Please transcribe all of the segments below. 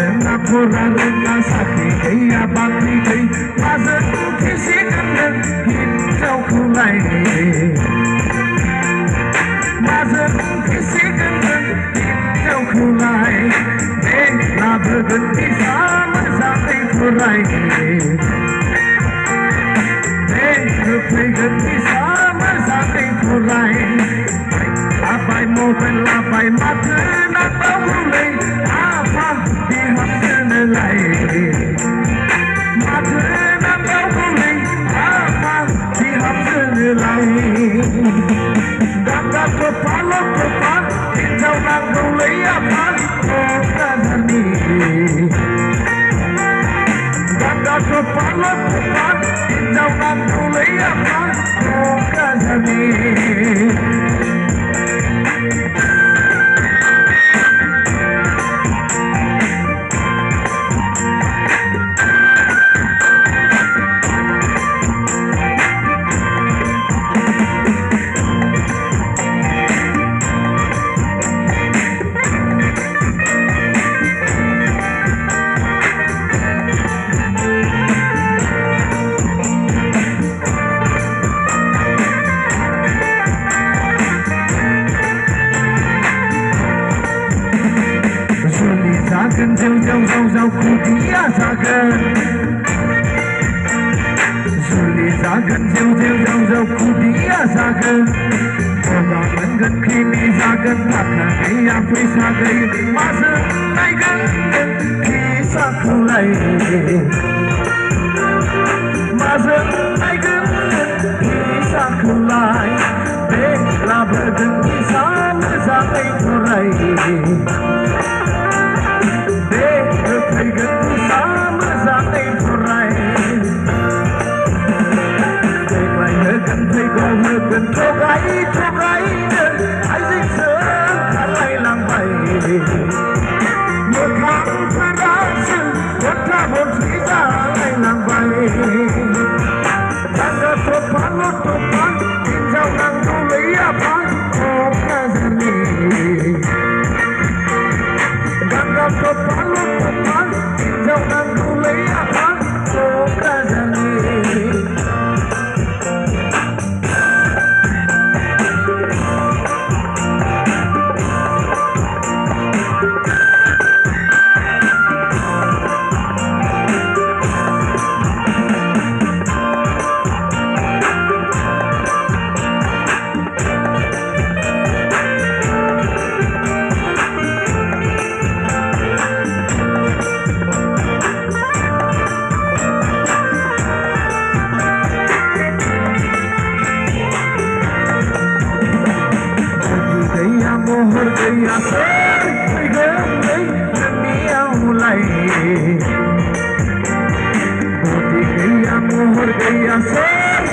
Rena pura rena sakhi gaya bakri gai Mazan kisi kandan hit jau khulai Mazan kisi kandan hit jau khulai Na bhagan ki sama sathi thurai Bhagan ki sama sathi thurai Labai moban labai mata na tawulai Apa di hapsan lai Mata na tawulai Apa di hapsan lai Ganga kepala kepala Hijau nang tulai apa Oh kadani Ganga kepala kepala Hijau nang tulai apa Oh kadani Zagan jauh kudia zagan Zuli zagan jauh kudia zagan Oga mangan kini zagan Takkan iya pisa gai Masa naigan Kisa kulai Masa naigan Kisa kulai Bela bergen kisa Mezakai kurai Bhagan sama sathi thurai Bhagai hagan bhagan thogai ai dịch sớm lại lang bay một tháng ra sân một tháng một thủy ra lại lang bay Ganga topan tin jau nang tu lấy apa oh kazani Ganga topan Jau nang tu lấy apa oh kazani Mohor gaya ser gay dunia mulai Bodi gaya mohor gaya ser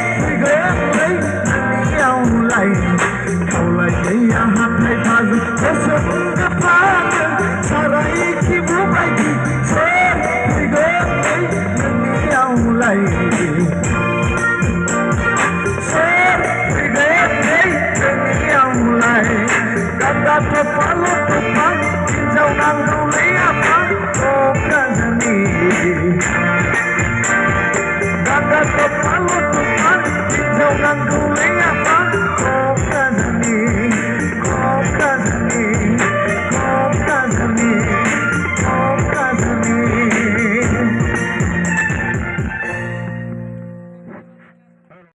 gay dunia mulai Kaulai gaya hatai bazu Kosong kepada sarai ki bubai ki ser gay dunia mulai Ser gay dunia mulai Ganga kepala kepala Hijau nang tulai apa Oh kazani Ganga kepala kepala Hijau nang tulai apa